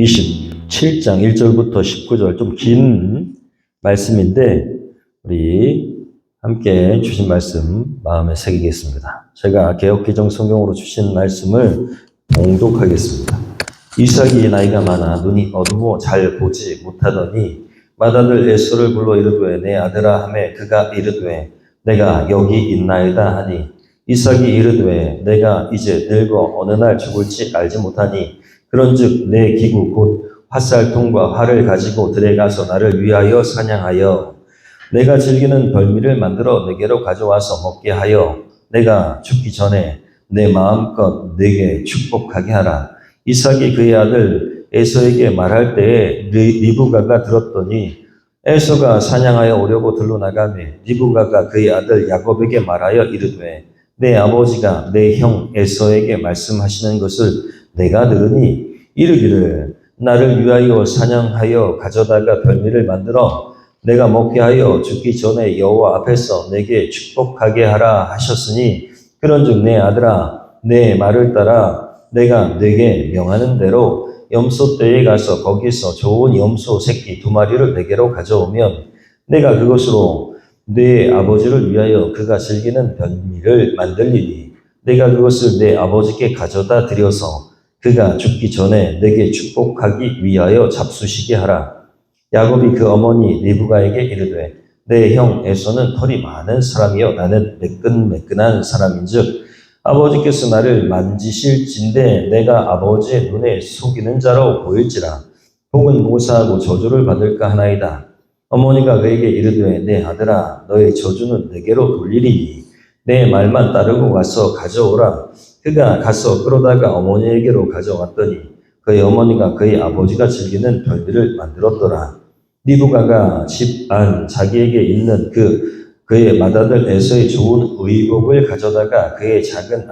27장 1절부터 19절 좀 긴 말씀인데 우리 함께 주신 말씀 마음에 새기겠습니다. 제가 개역개정 성경으로 주신 말씀을 봉독하겠습니다. 이삭이 나이가 많아 눈이 어두워 잘 보지 못하더니 맏아들 에서를 불러 이르되 내 아들아 하매 그가 이르되 내가 여기 있나이다 하니 이삭이 이르되 내가 이제 늙어 어느 날 죽을지 알지 못하니 그런즉 내 기구 곧 화살통과 활을 가지고 들에 가서 나를 위하여 사냥하여 내가 즐기는 별미를 만들어 내게로 가져와서 먹게 하여 내가 죽기 전에 내 마음껏 내게 축복하게 하라. 이삭이 그의 아들 에서에게 말할 때에 리브가가 들었더니 에서가 사냥하여 오려고 들러 나가매 리브가가 그의 아들 야곱에게 말하여 이르되 내 아버지가 내 형 에서에게 말씀하시는 것을 내가 들으니 이르기를 나를 위하여 사냥하여 가져다가 별미를 만들어 내가 먹게 하여 죽기 전에 여호와 앞에서 내게 축복하게 하라 하셨으니 그런즉 내 아들아 내 말을 따라 내가 네게 명하는 대로 염소떼에 가서 거기서 좋은 염소 새끼 2마리를 내게로 가져오면 내가 그것으로 내 아버지를 위하여 그가 즐기는 별미를 만들리니 내가 그것을 내 아버지께 가져다 드려서 그가 죽기 전에 내게 축복하기 위하여 잡수시게 하라. 야곱이 그 어머니 리브가에게 이르되 내 형 에서는 털이 많은 사람이요 나는 매끈매끈한 사람인즉 아버지께서 나를 만지실진데 내가 아버지의 눈에 속이는 자로 보일지라 혹은 모사하고 저주를 받을까 하나이다. 어머니가 그에게 이르되 내 아들아 너의 저주는 내게로 돌리리니 내 말만 따르고 가서 가져오라. 그가 가서 끌어다가 어머니에게로 가져왔더니 그의 어머니가 그의 아버지가 즐기는 별미를 만들었더라. 리브가가 집 안 자기에게 있는 그의 맏아들 에서의 좋은 의복을 가져다가 그의 작은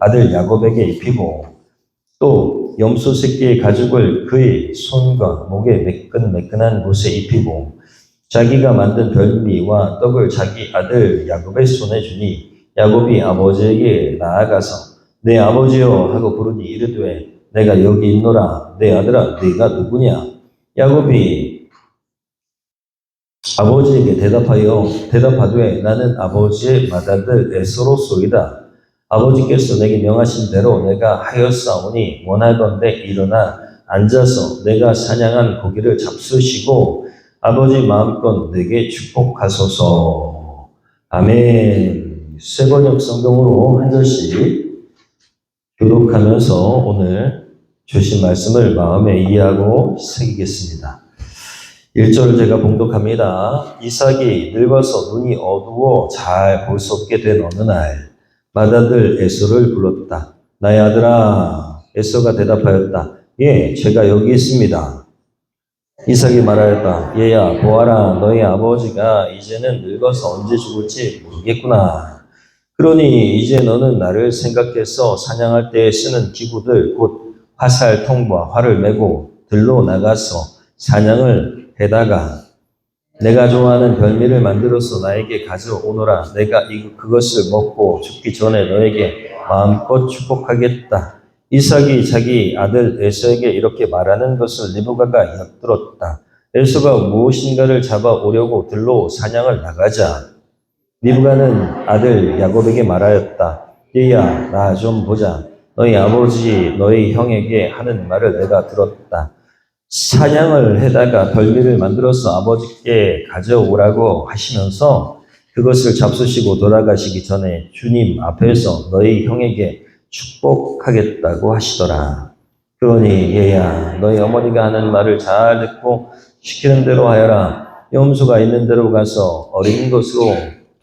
아들 야곱에게 입히고 또 염소 새끼의 가죽을 그의 손과 목에 매끈매끈한 곳에 입히고 자기가 만든 별미와 떡을 자기 아들 야곱의 손에 주니 야곱이 아버지에게 나아가서 내 아버지여 하고 부르니 이르되 내가 여기 있노라. 내 아들아 네가 누구냐? 야곱이 아버지에게 대답하되 나는 아버지의 맏아들 에서로소이다. 아버지께서 내게 명하신 대로 내가 하였사오니 원하건대 일어나 앉아서 내가 사냥한 고기를 잡수시고 아버지 마음껏 내게 축복하소서. 아멘. 쇠번역 성경으로 한 절씩 교독하면서 오늘 주신 말씀을 마음에 이해하고 새기겠습니다. 1절을 제가 봉독합니다. 이삭이 늙어서 눈이 어두워 잘 볼 수 없게 된 어느 날 맏아들 에서를 불렀다. 나의 아들아. 에서가 대답하였다. 예, 제가 여기 있습니다. 이삭이 말하였다. 얘야 보아라 너희 아버지가 이제는 늙어서 언제 죽을지 모르겠구나. 그러니 이제 너는 나를 생각해서 사냥할 때 쓰는 기구들 곧 화살 통과 활을 메고 들로 나가서 사냥을 해다가 내가 좋아하는 별미를 만들어서 나에게 가져오너라. 내가 그것을 먹고 죽기 전에 너에게 마음껏 축복하겠다. 이삭이 자기 아들 에서에게 이렇게 말하는 것을 리브가가 엿들었다. 에서가 무엇인가를 잡아오려고 들로 사냥을 나가자 리브가는 아들 야곱에게 말하였다. 얘야 나 좀 보자. 너희 아버지 너희 형에게 하는 말을 내가 들었다. 사냥을 해다가 별미를 만들어서 아버지께 가져오라고 하시면서 그것을 잡수시고 돌아가시기 전에 주님 앞에서 너희 형에게 축복하겠다고 하시더라. 그러니 얘야 너희 어머니가 하는 말을 잘 듣고 시키는 대로 하여라. 염소가 있는 데로 가서 어린 것으로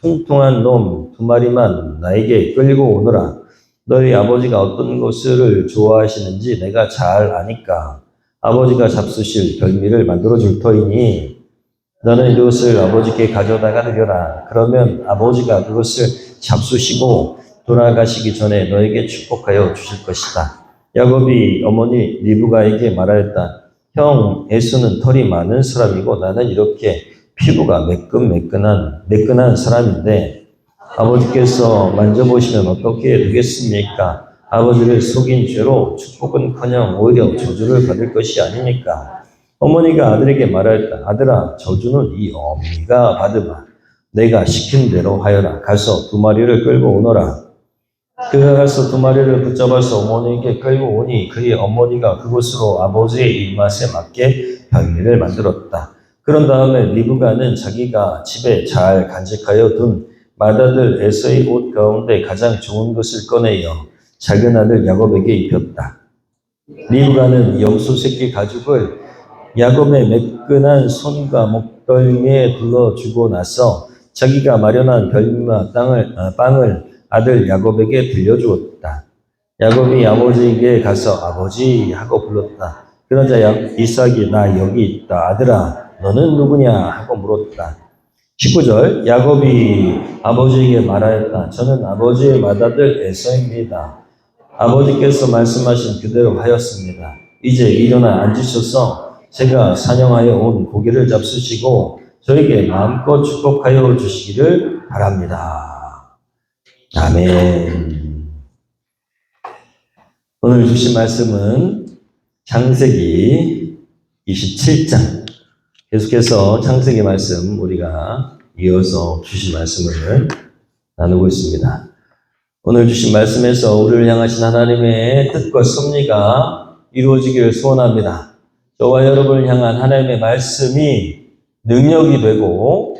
퉁퉁한 놈 2마리만 나에게 끌고 오너라. 너희 아버지가 어떤 것을 좋아하시는지 내가 잘 아니까 아버지가 잡수실 별미를 만들어 줄 터이니 너는 이것을 아버지께 가져다가 드려라. 그러면 아버지가 그것을 잡수시고 돌아가시기 전에 너에게 축복하여 주실 것이다. 야곱이 어머니 리브가에게 말하였다. 형 에서는 털이 많은 사람이고 나는 이렇게 피부가 매끈한 사람인데 아버지께서 만져보시면 어떻게 되겠습니까? 아버지를 속인 죄로 축복은커녕 오히려 저주를 받을 것이 아니니까. 어머니가 아들에게 말하였다. 아들아, 저주는 이 어미가 받으마. 내가 시킨 대로 하여라. 가서 2마리를 끌고 오너라. 그가 가서 2마리를 붙잡아서 어머니에게 끌고 오니 그의 어머니가 그곳으로 아버지의 입맛에 맞게 별미를 만들었다. 그런 다음에 리브가는 자기가 집에 잘 간직하여 둔 맏아들 에서의 옷 가운데 가장 좋은 것을 꺼내어 작은 아들 야곱에게 입혔다. 리브가는 염소 새끼 가죽을 야곱의 매끈한 손과 목덜미에 둘러주고 나서 자기가 마련한 별미와 빵을 아들 야곱에게 들려주었다. 야곱이 아버지에게 가서 아버지 하고 불렀다. 그러자 이삭이 나 여기 있다. 아들아 너는 누구냐 하고 물었다. 19절 야곱이 아버지에게 말하였다. 저는 아버지의 맏아들 에서입니다. 아버지께서 말씀하신 그대로 하였습니다. 이제 일어나 앉으셔서 제가 사냥하여 온 고기를 잡수시고 저에게 마음껏 축복하여 주시기를 바랍니다. 아멘. 오늘 주신 말씀은 창세기 27장. 계속해서 창세기 말씀 우리가 이어서 주신 말씀을 나누고 있습니다. 오늘 주신 말씀에서 우리를 향하신 하나님의 뜻과 섭리가 이루어지기를 소원합니다. 저와 여러분을 향한 하나님의 말씀이 능력이 되고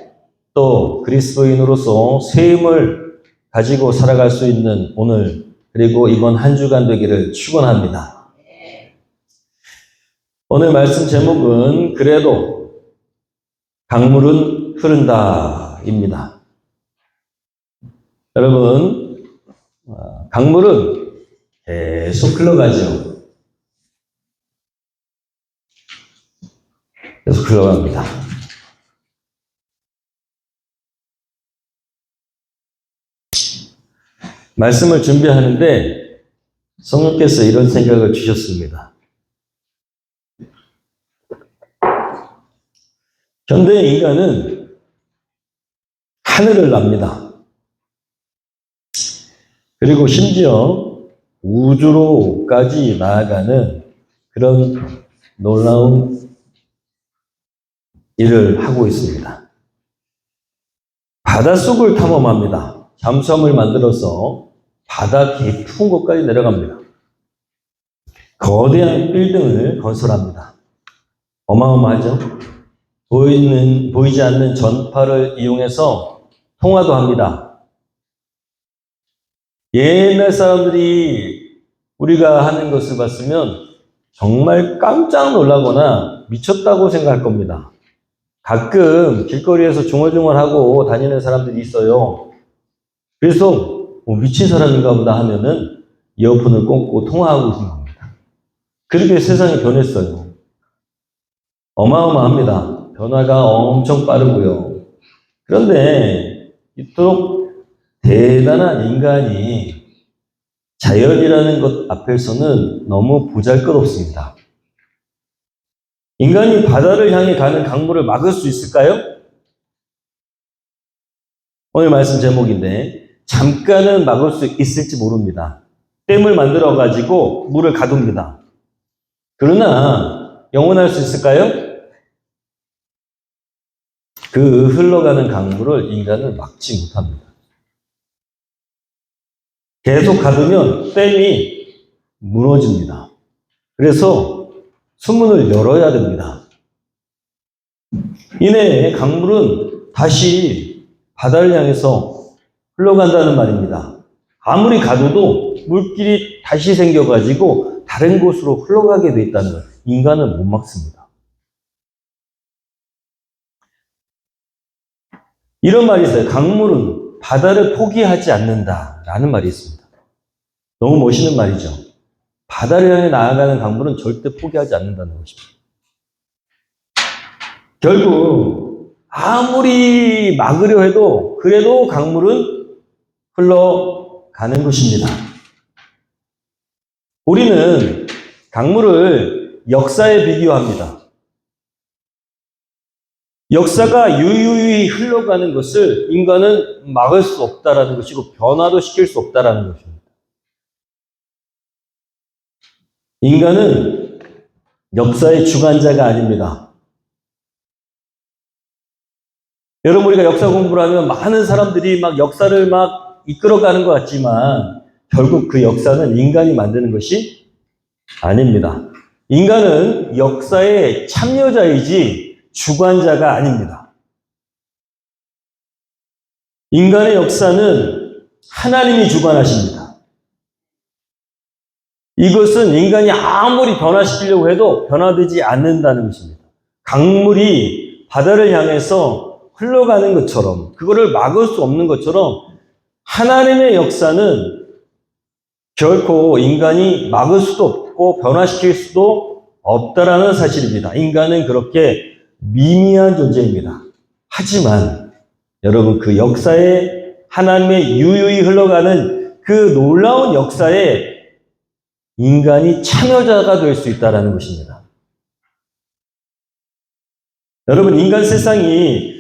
또 그리스도인으로서 새 힘을 가지고 살아갈 수 있는 오늘 그리고 이번 한 주간 되기를 축원합니다. 오늘 말씀 제목은 그래도 강물은 흐른다입니다. 여러분, 강물은 계속 흘러가죠. 계속 흘러갑니다. 말씀을 준비하는데 성령께서 이런 생각을 주셨습니다. 현대의 인간은 하늘을 납니다. 그리고 심지어 우주로까지 나아가는 그런 놀라운 일을 하고 있습니다. 바닷속을 탐험합니다. 잠수함을 만들어서 바다 깊은 곳까지 내려갑니다. 거대한 빌딩을 건설합니다. 어마어마하죠? 보이지 않는 전파를 이용해서 통화도 합니다. 옛날 사람들이 우리가 하는 것을 봤으면 정말 깜짝 놀라거나 미쳤다고 생각할 겁니다. 가끔 길거리에서 중얼중얼하고 다니는 사람들이 있어요. 그래서 미친 사람인가 보다 하면은 이어폰을 꽂고 통화하고 있는 겁니다. 그렇게 세상이 변했어요. 어마어마합니다. 변화가 엄청 빠르고요. 그런데 이토록 대단한 인간이 자연이라는 것 앞에서는 너무 보잘것없습니다. 인간이 바다를 향해 가는 강물을 막을 수 있을까요? 오늘 말씀 제목인데 잠깐은 막을 수 있을지 모릅니다. 댐을 만들어가지고 물을 가둡니다. 그러나 영원할 수 있을까요? 그 흘러가는 강물을 인간은 막지 못합니다. 계속 가두면 댐이 무너집니다. 그래서 수문을 열어야 됩니다. 이내 강물은 다시 바다를 향해서 흘러간다는 말입니다. 아무리 가둬도 물길이 다시 생겨가지고 다른 곳으로 흘러가게 돼 있다는 거예요. 인간은 못 막습니다. 이런 말이 있어요. 강물은 바다를 포기하지 않는다라는 말이 있습니다. 너무 멋있는 말이죠. 바다를 향해 나아가는 강물은 절대 포기하지 않는다는 것입니다. 결국 아무리 막으려 해도 그래도 강물은 흘러가는 것입니다. 우리는 강물을 역사에 비교합니다. 역사가 유유히 흘러가는 것을 인간은 막을 수 없다라는 것이고 변화도 시킬 수 없다라는 것입니다. 인간은 역사의 주관자가 아닙니다. 여러분, 우리가 역사 공부를 하면 많은 사람들이 막 역사를 막 이끌어가는 것 같지만 결국 그 역사는 인간이 만드는 것이 아닙니다. 인간은 역사의 참여자이지 주관자가 아닙니다. 인간의 역사는 하나님이 주관하십니다. 이것은 인간이 아무리 변화시키려고 해도 변화되지 않는다는 것입니다. 강물이 바다를 향해서 흘러가는 것처럼, 그거를 막을 수 없는 것처럼 하나님의 역사는 결코 인간이 막을 수도 없고 변화시킬 수도 없다라는 사실입니다. 인간은 그렇게 미미한 존재입니다. 하지만 여러분, 그 역사에 하나님의 유유히 흘러가는 그 놀라운 역사에 인간이 참여자가 될 수 있다는 것입니다. 여러분, 인간 세상이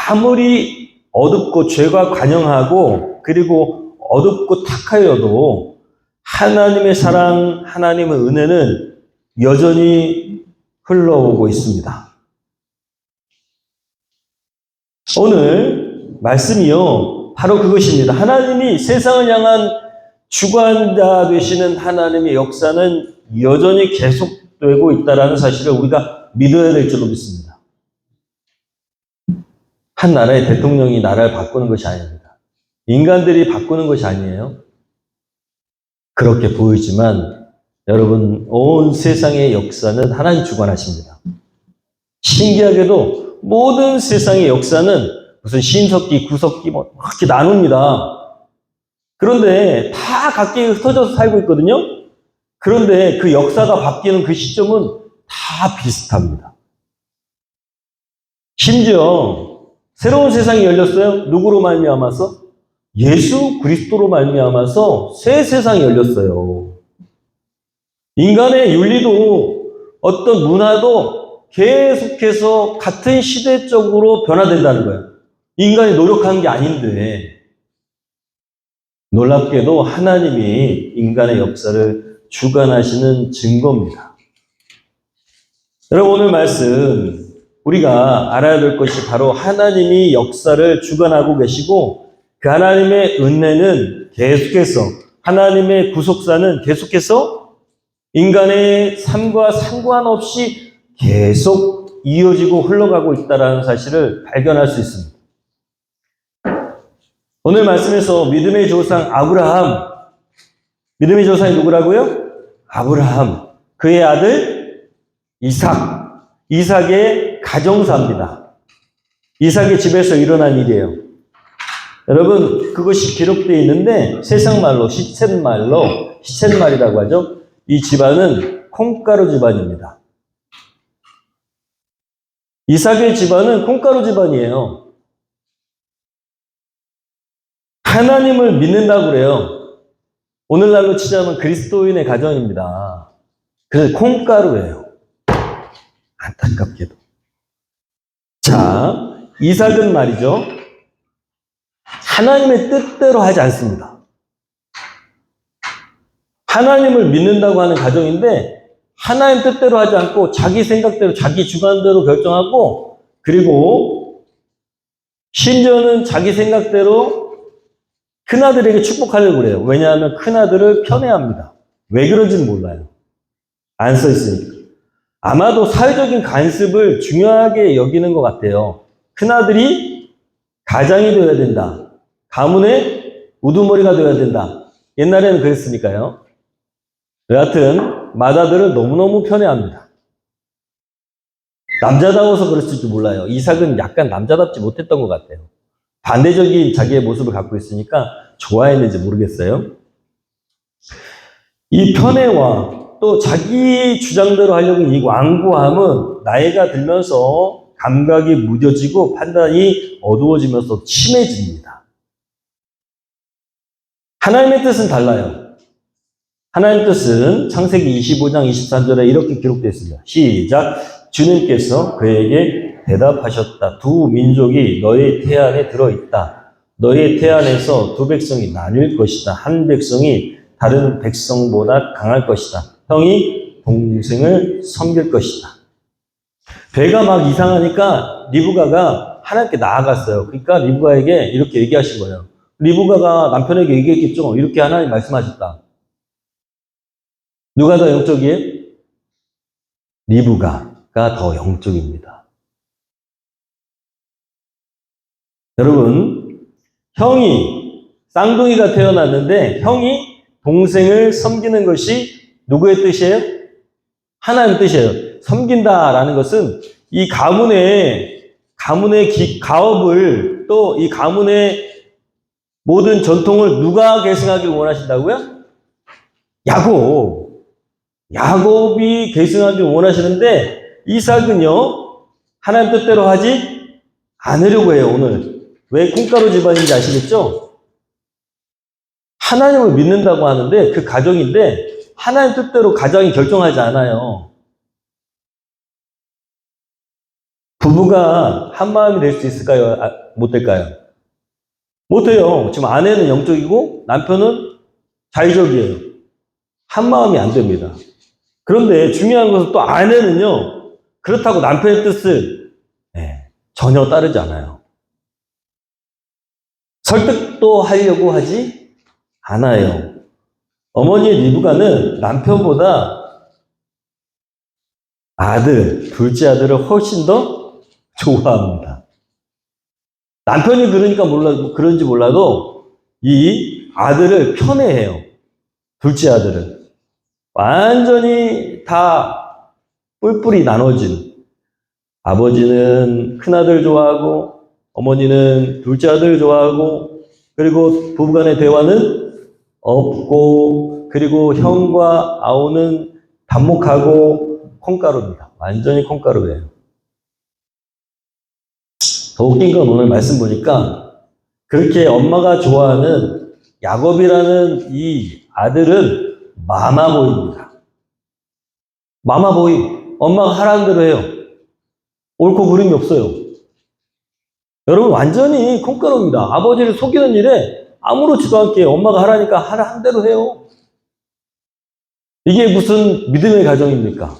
아무리 어둡고 죄가 관영하고 그리고 어둡고 탁하여도 하나님의 사랑, 하나님의 은혜는 여전히 흘러오고 있습니다. 오늘 말씀이요, 바로 그것입니다. 하나님이 세상을 향한 주관자 되시는 하나님의 역사는 여전히 계속되고 있다는 사실을 우리가 믿어야 될 줄로 믿습니다. 한 나라의 대통령이 나라를 바꾸는 것이 아닙니다. 인간들이 바꾸는 것이 아니에요. 그렇게 보이지만 여러분, 온 세상의 역사는 하나님 주관하십니다. 신기하게도 모든 세상의 역사는 무슨 신석기, 구석기 뭐 그렇게 나눕니다. 그런데 다 각기 흩어져서 살고 있거든요. 그런데 그 역사가 바뀌는 그 시점은 다 비슷합니다. 심지어 새로운 세상이 열렸어요. 누구로 말미암아서? 예수 그리스도로 말미암아서 새 세상이 열렸어요. 인간의 윤리도 어떤 문화도 계속해서 같은 시대적으로 변화된다는 거예요. 인간이 노력한 게 아닌데, 놀랍게도 하나님이 인간의 역사를 주관하시는 증거입니다. 여러분, 오늘 말씀 우리가 알아야 될 것이 바로 하나님이 역사를 주관하고 계시고 그 하나님의 은혜는 계속해서, 하나님의 구속사는 계속해서 인간의 삶과 상관없이 계속 이어지고 흘러가고 있다는 사실을 발견할 수 있습니다. 오늘 말씀에서 믿음의 조상 아브라함, 믿음의 조상이 누구라고요? 아브라함, 그의 아들 이삭, 이삭의 가정사입니다. 이삭의 집에서 일어난 일이에요. 여러분, 그것이 기록되어 있는데 세상말로 시쳇말이라고 하죠. 이 집안은 콩가루 집안입니다. 이삭의 집안은 콩가루 집안이에요. 하나님을 믿는다고 그래요. 오늘날로 치자면 그리스도인의 가정입니다. 그래서 콩가루예요. 안타깝게도. 자, 이삭은 말이죠, 하나님의 뜻대로 하지 않습니다. 하나님을 믿는다고 하는 가정인데 하나님 뜻대로 하지 않고 자기 생각대로, 자기 주관대로 결정하고, 그리고 심지어는 자기 생각대로 큰아들에게 축복하려고 그래요. 왜냐하면 큰아들을 편애합니다. 왜 그런지는 몰라요. 안 써 있으니까. 아마도 사회적인 간섭을 중요하게 여기는 것 같아요. 큰아들이 가장이 되어야 된다. 가문의 우두머리가 되어야 된다. 옛날에는 그랬으니까요. 여하튼 맏아들을 너무너무 편애합니다. 남자다워서 그랬을지 몰라요. 이삭은 약간 남자답지 못했던 것 같아요. 반대적인 자기의 모습을 갖고 있으니까 좋아했는지 모르겠어요. 이 편애와 또 자기 주장대로 하려고 이 완고함은 나이가 들면서 감각이 무뎌지고 판단이 어두워지면서 심해집니다. 하나님의 뜻은 달라요. 하나님의 뜻은 창세기 25장 23절에 이렇게 기록되어 있습니다. 시작. 주님께서 그에게 대답하셨다. 두 민족이 너의 태안에 들어있다. 너의 태안에서 두 백성이 나뉠 것이다. 한 백성이 다른 백성보다 강할 것이다. 형이 동생을 섬길 것이다. 배가 막 이상하니까 리브가가 하나님께 나아갔어요. 그러니까 리브가에게 이렇게 얘기하신 거예요. 리브가가 남편에게 얘기했겠죠. 이렇게 하나님 말씀하셨다. 누가 더 영적이에요? 리브가가 더 영적입니다. 여러분, 형이 쌍둥이가 태어났는데 형이 동생을 섬기는 것이 누구의 뜻이에요? 하나님 뜻이에요. 섬긴다라는 것은 이 가문의 가업을 또 이 가문의 모든 전통을 누가 계승하기를 원하신다고요? 야곱이 계승하기를 원하시는데 이삭은요 하나님 뜻대로 하지 않으려고 해요. 오늘 왜 콩가루 집안인지 아시겠죠? 하나님을 믿는다고 하는데 그 가정인데 하나님 뜻대로 가정이 결정하지 않아요. 부부가 한 마음이 될 수 있을까요? 못 될까요? 못 해요. 지금 아내는 영적이고 남편은 자의적이에요. 한 마음이 안 됩니다. 그런데 중요한 것은 또 아내는요, 그렇다고 남편의 뜻을 전혀 따르지 않아요. 설득도 하려고 하지 않아요. 어머니 리브가는 남편보다 둘째 아들을 훨씬 더 좋아합니다. 남편이 그런지 몰라도 이 아들을 편애해요. 둘째 아들을. 완전히 다 뿔뿔이 나눠진. 아버지는 큰아들 좋아하고 어머니는 둘째 아들 좋아하고 그리고 부부간의 대화는 없고 그리고 형과 아우는 단목하고 콩가루입니다. 완전히 콩가루예요. 더 웃긴 건 오늘 말씀 보니까 그렇게 엄마가 좋아하는 야곱이라는 이 아들은 마마보이입니다. 마마보이. 엄마가 하라는 대로 해요. 옳고 그름이 없어요. 여러분 완전히 콩가루입니다. 아버지를 속이는 일에 아무렇지도 않게 엄마가 하라니까 하라는 대로 해요. 이게 무슨 믿음의 가정입니까?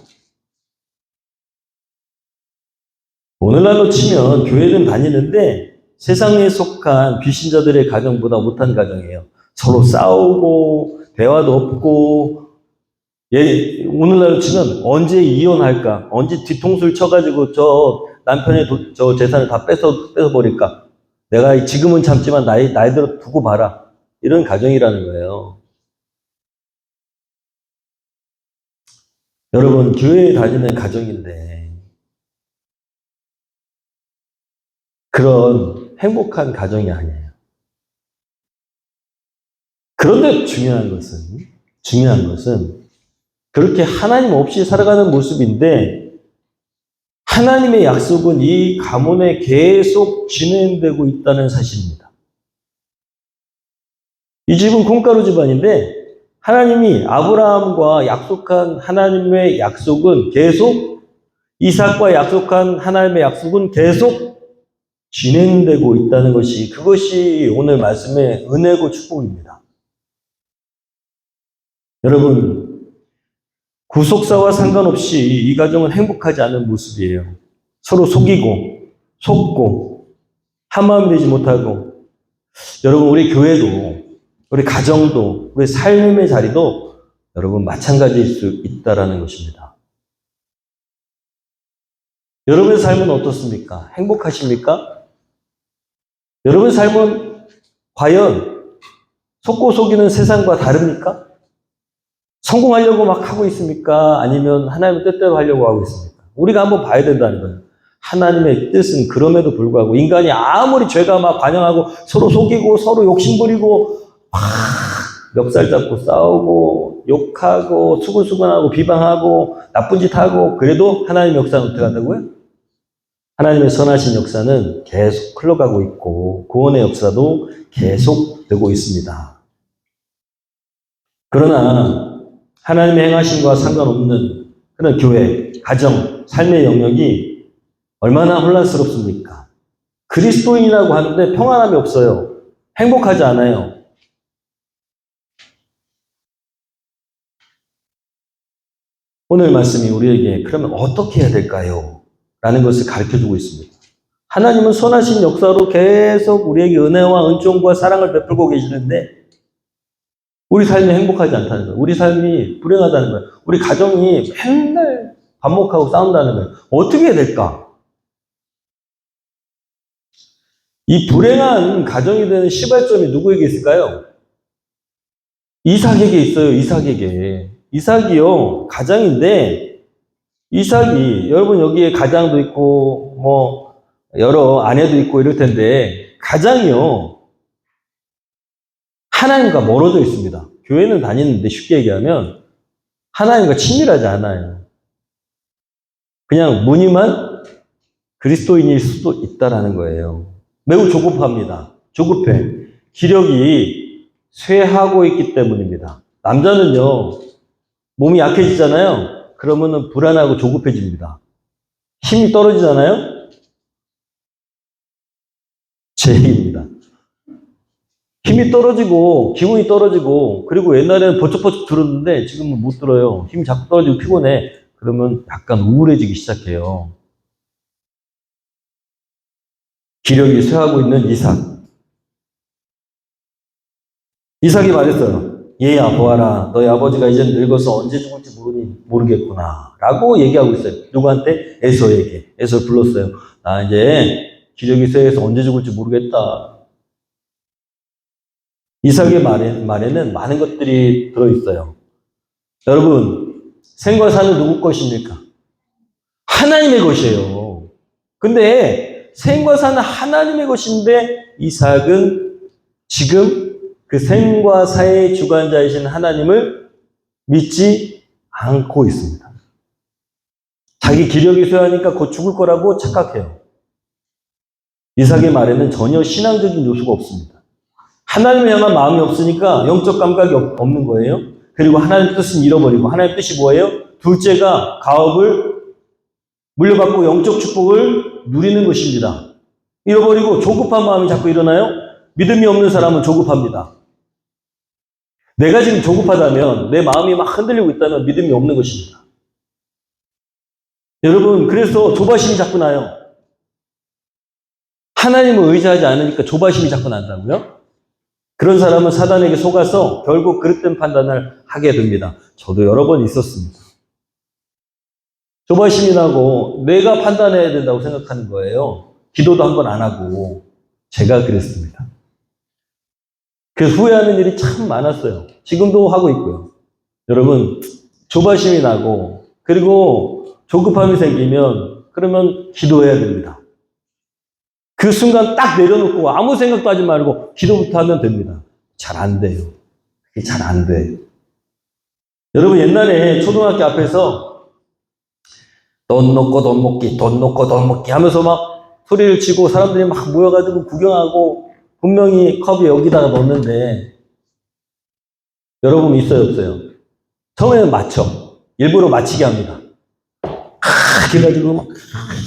오늘날로 치면 교회는 다니는데 세상에 속한 귀신자들의 가정보다 못한 가정이에요. 서로 싸우고 대화도 없고 오늘날로 치면 언제 이혼할까? 언제 뒤통수를 쳐가지고 저 남편의 저 재산을 다 뺏어버릴까? 내가 지금은 참지만 나이 들어 두고 봐라. 이런 가정이라는 거예요. 여러분 교회에 다니는 가정인데 그런 행복한 가정이 아니에요. 그런데 중요한 것은 그렇게 하나님 없이 살아가는 모습인데 하나님의 약속은 이 가문에 계속 진행되고 있다는 사실입니다. 이 집은 콩가루 집안인데 하나님이 아브라함과 약속한 하나님의 약속은 계속 이삭과 약속한 하나님의 약속은 계속 진행되고 있다는 것이 그것이 오늘 말씀의 은혜고 축복입니다. 여러분 구속사와 상관없이 이 가정은 행복하지 않은 모습이에요. 서로 속고 한 마음이 되지 못하고 여러분 우리 교회도 우리 가정도 우리 삶의 자리도 여러분 마찬가지일 수 있다라는 것입니다. 여러분의 삶은 어떻습니까? 행복하십니까? 여러분의 삶은 과연 속고 속이는 세상과 다릅니까? 성공하려고 막 하고 있습니까? 아니면 하나님의 뜻대로 하려고 하고 있습니까? 우리가 한번 봐야 된다는 거예요. 하나님의 뜻은 그럼에도 불구하고 인간이 아무리 죄가 막 관영하고 서로 속이고 서로 욕심부리고 막 멱살 잡고 싸우고 욕하고 수근수근하고 비방하고 나쁜 짓 하고 그래도 하나님의 역사는 어떻게 한다고요? 하나님의 선하신 역사는 계속 흘러가고 있고 구원의 역사도 계속되고 있습니다. 그러나 하나님의 행하심과 상관없는 그런 교회, 가정, 삶의 영역이 얼마나 혼란스럽습니까? 그리스도인이라고 하는데 평안함이 없어요. 행복하지 않아요. 오늘 말씀이 우리에게 그러면 어떻게 해야 될까요? 라는 것을 가르쳐주고 있습니다. 하나님은 선하신 역사로 계속 우리에게 은혜와 은총과 사랑을 베풀고 계시는데 우리 삶이 행복하지 않다는 거예요. 우리 삶이 불행하다는 거예요. 우리 가정이 맨날 반복하고 싸운다는 거예요. 어떻게 해야 될까? 이 불행한 가정이 되는 시발점이 누구에게 있을까요? 이삭에게 있어요. 이삭에게. 이삭이요. 가장인데 이삭이 여러분 여기에 가장도 있고 뭐 여러 아내도 있고 이럴 텐데 가장이요. 하나님과 멀어져 있습니다. 교회는 다니는데 쉽게 얘기하면 하나님과 친밀하지 않아요. 그냥 무늬만 그리스도인일 수도 있다라는 거예요. 매우 조급합니다. 조급해. 기력이 쇠하고 있기 때문입니다. 남자는요, 몸이 약해지잖아요. 그러면은 불안하고 조급해집니다. 힘이 떨어지잖아요. 제 얘기입니다. 힘이 떨어지고 기운이 떨어지고 그리고 옛날에는 버쩍버쩍 들었는데 지금은 못 들어요. 힘이 자꾸 떨어지고 피곤해. 그러면 약간 우울해지기 시작해요. 기력이 쇠하고 있는 이삭. 이삭이 말했어요. 얘야 보아라. 너희 아버지가 이제 늙어서 언제 죽을지 모르겠구나. 라고 얘기하고 있어요. 누구한테? 에서에게. 에서를 불렀어요. 나 이제 기력이 쇠해서 언제 죽을지 모르겠다. 이삭의 말에는 많은 것들이 들어있어요. 여러분, 생과 사는 누구 것입니까? 하나님의 것이에요. 근데 생과 사는 하나님의 것인데 이삭은 지금 그 생과 사의 주관자이신 하나님을 믿지 않고 있습니다. 자기 기력이 쇠하니까 곧 죽을 거라고 착각해요. 이삭의 말에는 전혀 신앙적인 요소가 없습니다. 하나님을 향한 마음이 없으니까 영적 감각이 없는 거예요. 그리고 하나님의 뜻은 잃어버리고 하나님의 뜻이 뭐예요? 둘째가 가업을 물려받고 영적 축복을 누리는 것입니다. 잃어버리고 조급한 마음이 자꾸 일어나요. 믿음이 없는 사람은 조급합니다. 내가 지금 조급하다면 내 마음이 막 흔들리고 있다면 믿음이 없는 것입니다. 여러분 그래서 조바심이 자꾸 나요. 하나님을 의지하지 않으니까 조바심이 자꾸 난다고요? 그런 사람은 사단에게 속아서 결국 그릇된 판단을 하게 됩니다. 저도 여러 번 있었습니다. 조바심이 나고 내가 판단해야 된다고 생각하는 거예요. 기도도 한 번 안 하고 제가 그랬습니다. 그래서 후회하는 일이 참 많았어요. 지금도 하고 있고요. 여러분 조바심이 나고 그리고 조급함이 생기면 그러면 기도해야 됩니다. 그 순간 딱 내려놓고 아무 생각도 하지 말고 기도부터 하면 됩니다. 잘 안 돼요. 그게 잘 안 돼. 여러분 옛날에 초등학교 앞에서 돈 놓고 돈 먹기, 돈 놓고 돈 먹기 하면서 막 소리를 치고 사람들이 막 모여가지고 구경하고 분명히 컵이 여기다가 넣었는데 여러분 있어요 없어요? 처음에는 맞춰. 일부러 맞히게 합니다. 그래가지고 막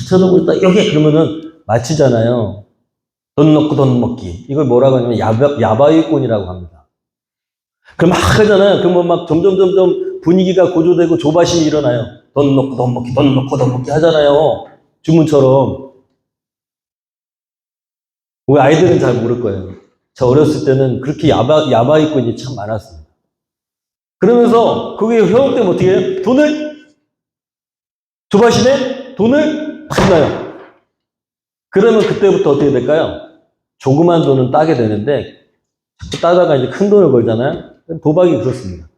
쳐다보고 있다 여기 그러면은 맞히잖아요. 돈 넣고 돈 먹기. 이걸 뭐라고 하냐면 야바위꾼이라고 합니다. 그럼 막 하잖아요. 그러면 막 점점 분위기가 고조되고 조바심이 일어나요. 돈 넣고 돈 먹기, 돈 넣고 돈 먹기 하잖아요. 주문처럼. 우리 아이들은 잘 모를 거예요. 저 어렸을 때는 그렇게 야바위꾼이 참 많았습니다. 그러면서 그게 효용되면 어떻게 해요? 조바심에 돈을 팍 나요. 그러면 그때부터 어떻게 될까요? 조그만 돈은 따게 되는데 자꾸 따다가 이제 큰 돈을 벌잖아요. 도박이 그렇습니다.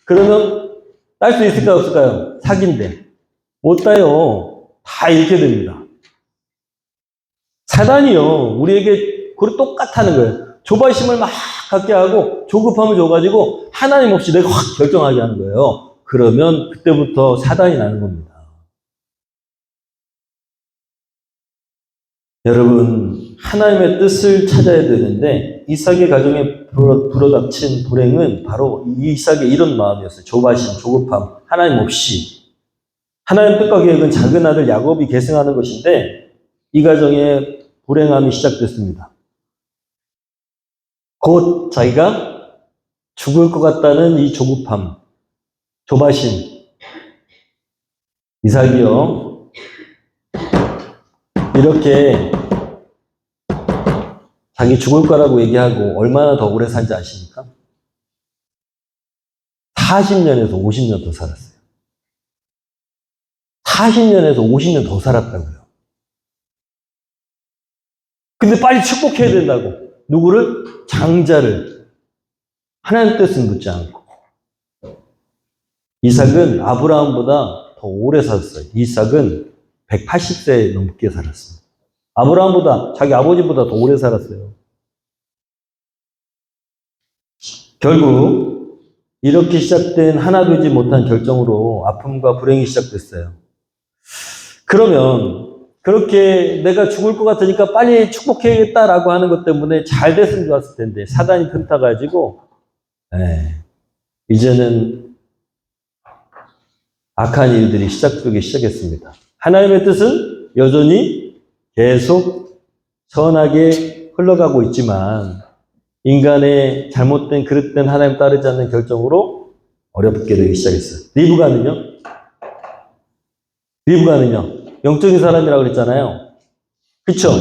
그러면 딸 수 있을까요? 없을까요? 사기인데 못 따요. 다 잃게 됩니다. 사단이요. 우리에게 그걸 똑같다는 거예요. 조바심을 막 갖게 하고 조급함을 줘가지고 하나님 없이 내가 확 결정하게 하는 거예요. 그러면 그때부터 사단이 나는 겁니다. 여러분 하나님의 뜻을 찾아야 되는데 이삭의 가정에 불어닥친 불행은 바로 이삭의 이런 마음이었어요. 조바심, 조급함, 하나님 없이. 하나님 뜻과 계획은 작은 아들 야곱이 계승하는 것인데 이 가정에 불행함이 시작됐습니다. 곧 자기가 죽을 것 같다는 이 조급함, 조바심. 이삭이요, 이렇게 자기 죽을 거라고 얘기하고 얼마나 더 오래 산지 아십니까? 40년에서 50년 더 살았어요. 40년에서 50년 더 살았다고요. 근데 빨리 축복해야 된다고. 누구를? 장자를. 하나님 뜻은 묻지 않고. 이삭은 아브라함보다 더 오래 살았어요. 이삭은 180세 넘게 살았습니다. 아브라함보다, 자기 아버지보다 더 오래 살았어요. 결국 이렇게 시작된 하나 되지 못한 결정으로 아픔과 불행이 시작됐어요. 그러면 그렇게 내가 죽을 것 같으니까 빨리 축복해야겠다라고 하는 것 때문에 잘 됐으면 좋았을 텐데 사단이 틈타가지고 이제는 악한 일들이 시작되기 시작했습니다. 하나님의 뜻은 여전히 계속 선하게 흘러가고 있지만 인간의 잘못된 그릇된 하나님 따르지 않는 결정으로 어렵게 되기 시작했어요. 리브가는요 영적인 사람이라고 그랬잖아요. 그쵸?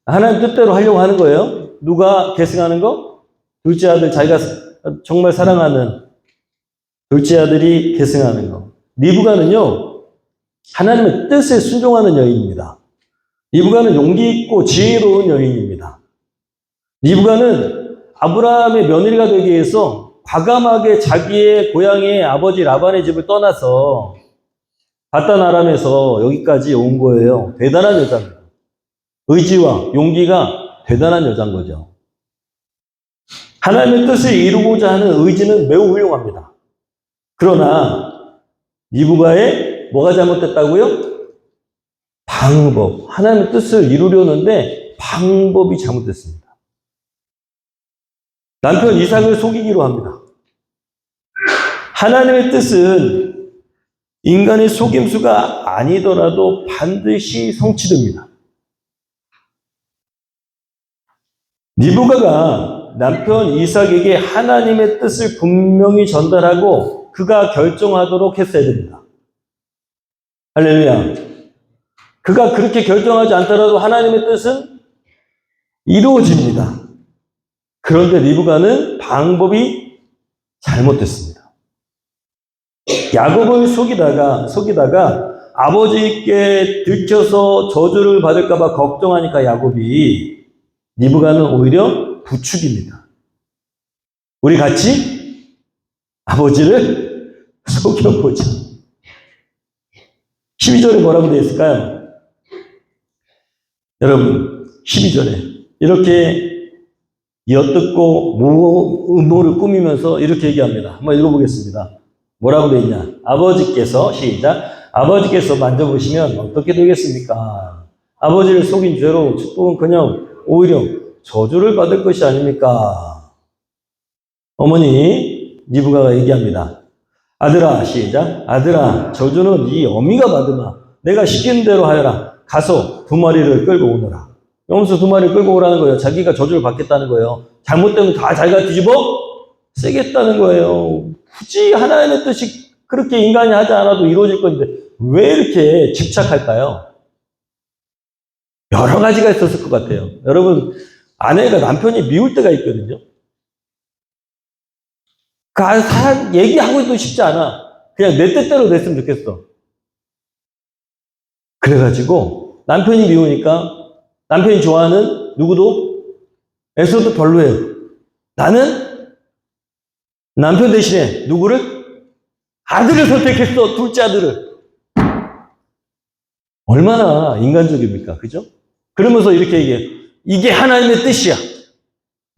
하나님 뜻대로 하려고 하는 거예요. 누가 계승하는 거? 둘째 아들, 자기가 정말 사랑하는 둘째 아들이 계승하는 거. 리브가는요 하나님의 뜻에 순종하는 여인입니다. 리브가는 용기 있고 지혜로운 여인입니다. 리브가는 아브라함의 며느리가 되기 위해서 과감하게 자기의 고향의 아버지 라반의 집을 떠나서 바단 아람에서 여기까지 온 거예요. 대단한 여자입니다. 의지와 용기가 대단한 여자인 거죠. 하나님의 뜻을 이루고자 하는 의지는 매우 훌륭합니다. 그러나 리브가의 뭐가 잘못됐다고요? 방법. 하나님의 뜻을 이루려는데 방법이 잘못됐습니다. 남편 이삭을 속이기로 합니다. 하나님의 뜻은 인간의 속임수가 아니더라도 반드시 성취됩니다. 리브가가 남편 이삭에게 하나님의 뜻을 분명히 전달하고 그가 결정하도록 했어야 됩니다. 할렐루야. 그가 그렇게 결정하지 않더라도 하나님의 뜻은 이루어집니다. 그런데 리브가는 방법이 잘못됐습니다. 야곱을 속이다가 아버지께 들켜서 저주를 받을까봐 걱정하니까 야곱이 리브가는 오히려 부축입니다. 우리 같이 아버지를 속여보자. 12절에 뭐라고 되어 있을까요? 여러분 12절에 이렇게 엿듣고 음모를 꾸미면서 이렇게 얘기합니다. 한번 읽어보겠습니다. 뭐라고 되어 있냐? 아버지께서 시작. 아버지께서 만져보시면 어떻게 되겠습니까? 아버지를 속인 죄로 축복은 그냥 오히려 저주를 받을 것이 아닙니까? 어머니 리브가가 얘기합니다. 아들아 시작. 아들아 저주는 이 어미가 받으마. 내가 시키는 대로 하여라. 가서 2마리를 끌고 오너라. 염소 2마리를 끌고 오라는 거예요. 자기가 저주를 받겠다는 거예요. 잘못되면 다 자기가 뒤집어 쓰겠다는 거예요. 굳이 하나님의 뜻이 그렇게 인간이 하지 않아도 이루어질 건데 왜 이렇게 집착할까요? 여러 가지가 있었을 것 같아요. 여러분 아내가 남편이 미울 때가 있거든요. 그 사람 얘기하고도 싶지 않아. 그냥 내 뜻대로 됐으면 좋겠어. 그래가지고 남편이 미우니까 남편이 좋아하는 누구도 에서도 별로예요. 나는 남편 대신에 누구를? 아들을 선택했어. 둘째 아들을. 얼마나 인간적입니까? 그죠? 그러면서 이렇게 얘기해요. 이게 하나님의 뜻이야.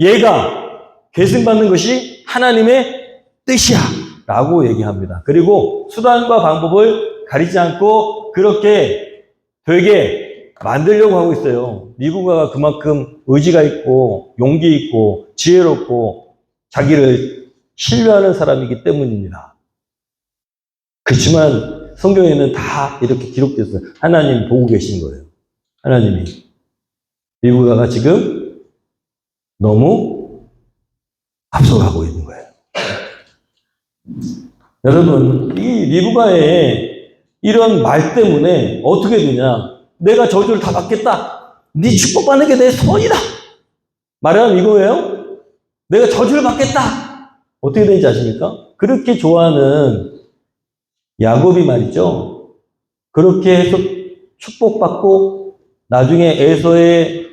얘가 계승받는 것이 하나님의 뜻이야. 라고 얘기합니다. 그리고 수단과 방법을 가리지 않고 그렇게 되게 만들려고 하고 있어요. 리브가가 그만큼 의지가 있고 용기 있고 지혜롭고 자기를 신뢰하는 사람이기 때문입니다. 그렇지만 성경에는 다 이렇게 기록됐어요. 하나님 보고 계신 거예요. 하나님이. 리브가가 지금 너무 앞서가고 있는 거예요. 여러분, 이 리브가의 이런 말 때문에 어떻게 되냐? 내가 저주를 다 받겠다. 네 축복받는 게 내 소원이다. 말하면 이거예요. 내가 저주를 받겠다. 어떻게 되는지 아십니까? 그렇게 좋아하는 야곱이 말이죠. 그렇게 해서 축복받고 나중에 에서의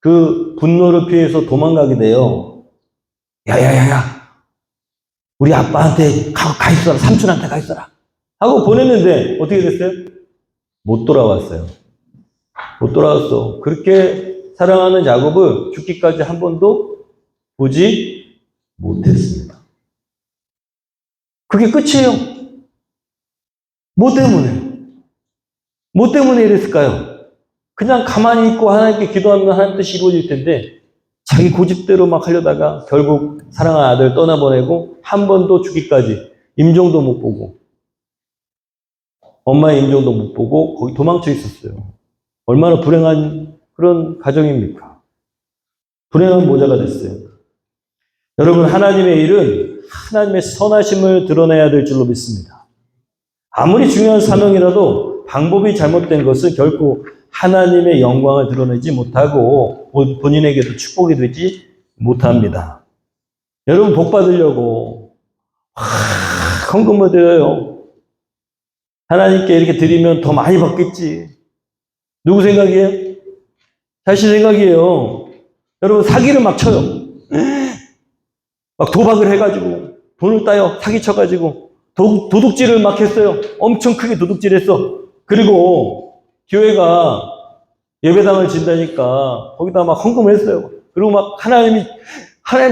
그 분노를 피해서 도망가게 돼요. 야야야야, 우리 아빠한테 가 있어라. 삼촌한테 가 있어라 하고 보냈는데 어떻게 됐어요? 못 돌아왔어요. 못 돌아왔어. 그렇게 사랑하는 야곱을 죽기까지 한 번도 보지 못했습니다. 그게 끝이에요. 뭐 때문에? 뭐 때문에 이랬을까요? 그냥 가만히 있고 하나님께 기도하면 하나님 뜻이 이루어질 텐데 자기 고집대로 막 하려다가 결국 사랑하는 아들 떠나보내고 한 번도 죽기까지 임종도 못 보고 엄마의 임종도 못 보고 거기 도망쳐 있었어요. 얼마나 불행한 그런 가정입니까? 불행한 모자가 됐어요. 여러분, 하나님의 일은 하나님의 선하심을 드러내야 될 줄로 믿습니다. 아무리 중요한 사명이라도 방법이 잘못된 것은 결코 하나님의 영광을 드러내지 못하고 본인에게도 축복이 되지 못합니다. 여러분, 복 받으려고 헌금을 드려요. 하나님께 이렇게 드리면 더 많이 받겠지. 누구 생각이에요? 자신 생각이에요. 여러분, 사기를 막 쳐요. 막 도박을 해가지고 돈을 따요. 사기쳐가지고 도둑질을 막 했어요. 엄청 크게 도둑질했어. 그리고 교회가 예배당을 진다니까 거기다 막 헌금을 했어요. 그리고 막 하나님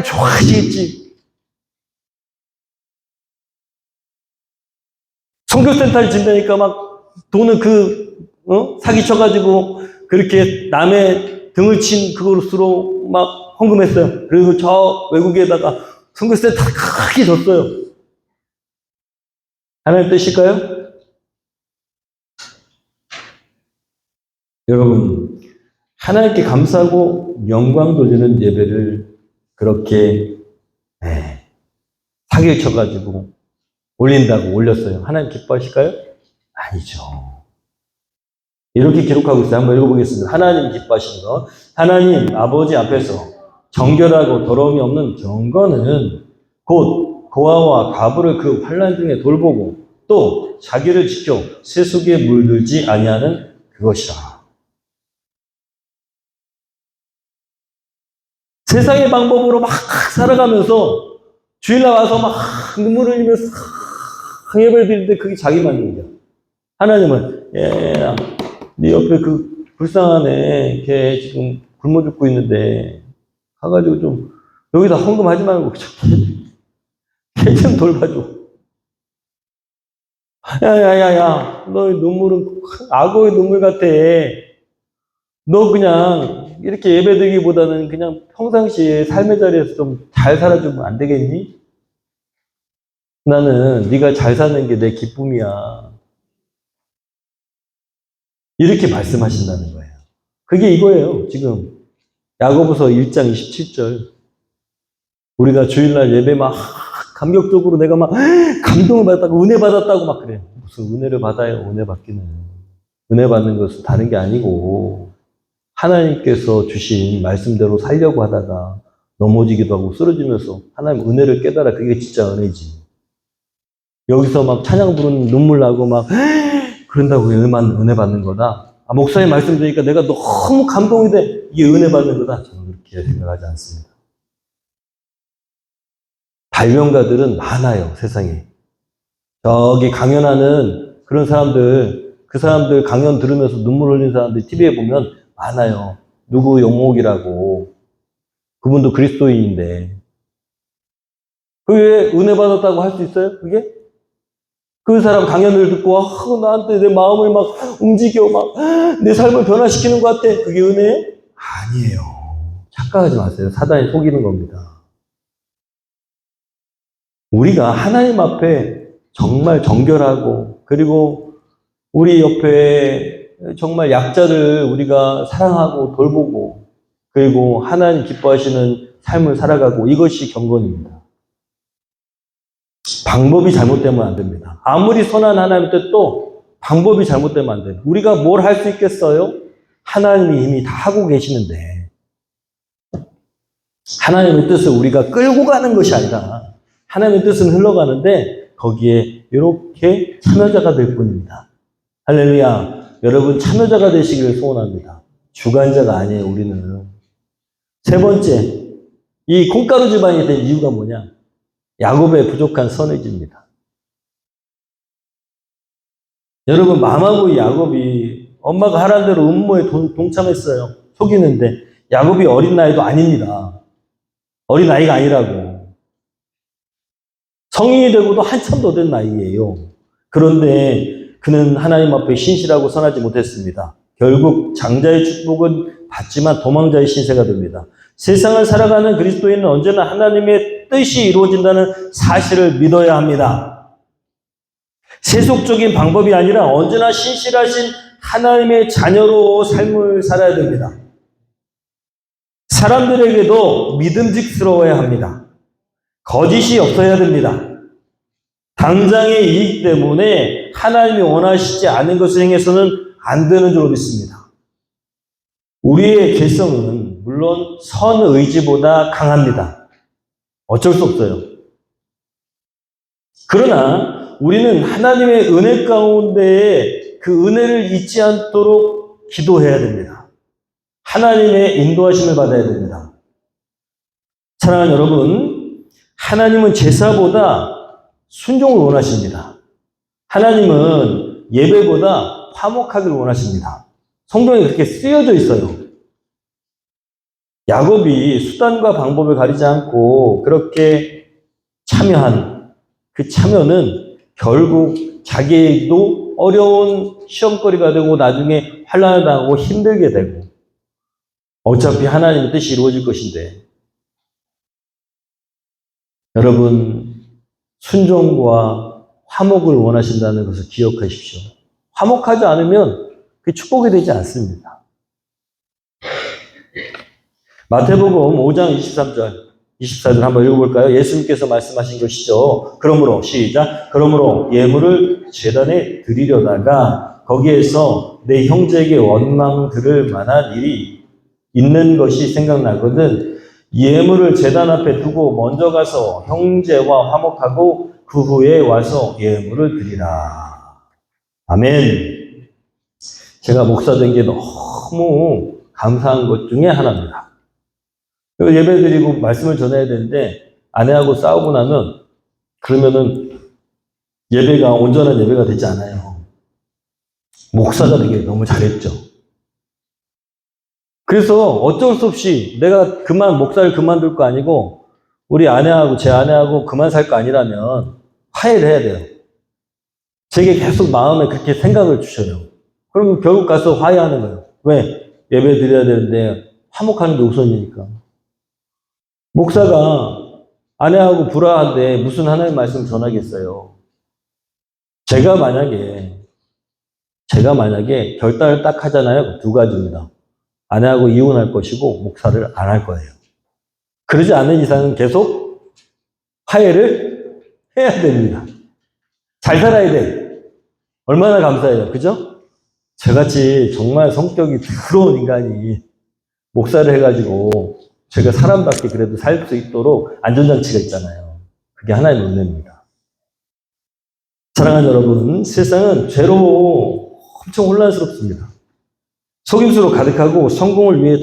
좋아하시겠지. 선교센터를 진다니까 막 돈을 사기쳐가지고 그렇게 남의 등을 친 그것으로 막 헌금했어요. 그리고 저 외국에다가 선교센터 크게 줬어요. 하나님 뜻일까요? 여러분, 하나님께 감사하고 영광 돌리는 예배를 그렇게 사기를 쳐가지고 올린다고 올렸어요. 하나님 기뻐하실까요? 아니죠. 이렇게 기록하고 있어요. 한번 읽어보겠습니다. 하나님 기뻐하시는 것. 하나님 아버지 앞에서 정결하고 더러움이 없는 경건은 곧 고아와 과부를 그 환난 중에 돌보고 또 자기를 지켜 세속에 물들지 아니하는 그것이라. 세상의 방법으로 막 살아가면서 주일날 와서 막 눈물을 흘리면서 예배를 드리는데 그게 자기 만족이야. 하나님은 네 옆에 그 불쌍한 애, 걔 지금 굶어 죽고 있는데 가가지고 좀 여기다 헌금하지 말고 걔 좀 돌봐줘. 야야야야, 너의 눈물은 악어의 눈물 같아. 너 그냥 이렇게 예배드리기보다는 그냥 평상시에 삶의 자리에서 좀 잘 살아주면 안 되겠니? 나는 네가 잘 사는 게 내 기쁨이야. 이렇게 말씀하신다는 거예요. 그게 이거예요. 지금 야고보서 1장 27절. 우리가 주일날 예배 막 감격적으로 내가 막 감동을 받았다고 은혜 받았다고 막 그래. 무슨 은혜를 받아요? 은혜 받기는. 은혜 받는 것은 다른 게 아니고 하나님께서 주신 말씀대로 살려고 하다가 넘어지기도 하고 쓰러지면서 하나님 은혜를 깨달아. 그게 진짜 은혜지. 여기서 막 찬양 부르는 눈물 나고 막 그런다고 은혜 받는 거다. 목사님 말씀 들으니까 내가 너무 감동이 돼. 이게 은혜 받는 거다. 저는 그렇게 생각하지 않습니다. 발명가들은 많아요, 세상에. 저기 강연하는 그런 사람들, 그 사람들 강연 들으면서 눈물 흘린 사람들 TV에 보면 많아요. 누구 용목이라고. 그분도 그리스도인인데. 그게 은혜 받았다고 할 수 있어요? 그게? 그 사람 강연을 듣고 나한테 내 마음을 막 움직여 막 내 삶을 변화시키는 것 같아. 그게 은혜예요? 아니에요. 착각하지 마세요. 사단이 속이는 겁니다. 우리가 하나님 앞에 정말 정결하고 그리고 우리 옆에 정말 약자를 우리가 사랑하고 돌보고 그리고 하나님 기뻐하시는 삶을 살아가고 이것이 경건입니다. 방법이 잘못되면 안 됩니다. 아무리 선한 하나님의 뜻도 방법이 잘못되면 안 돼요. 우리가 뭘 할 수 있겠어요? 하나님이 이미 다 하고 계시는데 하나님의 뜻을 우리가 끌고 가는 것이 아니라 하나님의 뜻은 흘러가는데 거기에 이렇게 참여자가 될 뿐입니다. 할렐루야. 여러분 참여자가 되시기를 소원합니다. 주관자가 아니에요. 우리는. 세 번째, 이 콩가루 집안이 된 이유가 뭐냐? 야곱의 부족한 선의지입니다. 여러분 마마보이 야곱이 엄마가 하라는 대로 음모에 동참했어요. 속이는데 야곱이 어린 나이도 아닙니다. 어린 나이가 아니라고. 성인이 되고도 한참 더 된 나이예요. 그런데 그는 하나님 앞에 신실하고 선하지 못했습니다. 결국 장자의 축복은 받지만 도망자의 신세가 됩니다. 세상을 살아가는 그리스도인은 언제나 하나님의 뜻이 이루어진다는 사실을 믿어야 합니다. 세속적인 방법이 아니라 언제나 신실하신 하나님의 자녀로 삶을 살아야 됩니다. 사람들에게도 믿음직스러워야 합니다. 거짓이 없어야 됩니다. 당장의 이익 때문에 하나님이 원하시지 않은 것을 행해서는 안 되는 줄 믿습니다. 우리의 개성은 물론 선의지보다 강합니다. 어쩔 수 없어요. 그러나 우리는 하나님의 은혜 가운데 그 은혜를 잊지 않도록 기도해야 됩니다. 하나님의 인도하심을 받아야 됩니다. 사랑하는 여러분, 하나님은 제사보다 순종을 원하십니다. 하나님은 예배보다 화목하기를 원하십니다. 성경에 그렇게 쓰여져 있어요. 야곱이 수단과 방법을 가리지 않고 그렇게 참여한 그 참여는 결국 자기에게도 어려운 시험거리가 되고 나중에 환난을 당하고 힘들게 되고 어차피 하나님의 뜻이 이루어질 것인데 여러분 순종과 화목을 원하신다는 것을 기억하십시오. 화목하지 않으면 그게 축복이 되지 않습니다. 마태복음 5장 23절, 24절 한번 읽어볼까요? 예수님께서 말씀하신 것이죠. 그러므로 시작. 그러므로 예물을 제단에 드리려다가 거기에서 내 형제에게 원망 들을 만한 일이 있는 것이 생각나거든 예물을 제단 앞에 두고 먼저 가서 형제와 화목하고 그 후에 와서 예물을 드리라. 아멘. 제가 목사 된 게 너무 감사한 것 중에 하나입니다. 예배 드리고 말씀을 전해야 되는데 아내하고 싸우고 나면 그러면은 예배가 온전한 예배가 되지 않아요. 목사가 되게 너무 잘했죠. 그래서 어쩔 수 없이 내가 목사를 그만둘 거 아니고 우리 아내하고 제 아내하고 그만 살 거 아니라면 화해를 해야 돼요. 제게 계속 마음에 그렇게 생각을 주셔요. 그럼 결국 가서 화해하는 거예요. 왜? 예배 드려야 되는데 화목하는 게 우선이니까. 목사가 아내하고 불화한데 무슨 하나님 말씀 전하겠어요. 제가 만약에 결단을 딱 하잖아요. 두 가지입니다. 아내하고 이혼할 것이고 목사를 안 할 거예요. 그러지 않는 이상은 계속 화해를 해야 됩니다. 잘 살아야 돼. 얼마나 감사해요. 그죠? 저같이 정말 성격이 더러운 인간이 목사를 해가지고 제가 사람답게 그래도 살 수 있도록 안전장치가 있잖아요. 그게 하나의 은혜입니다. 사랑하는 여러분, 세상은 죄로 엄청 혼란스럽습니다. 속임수로 가득하고 성공을 위해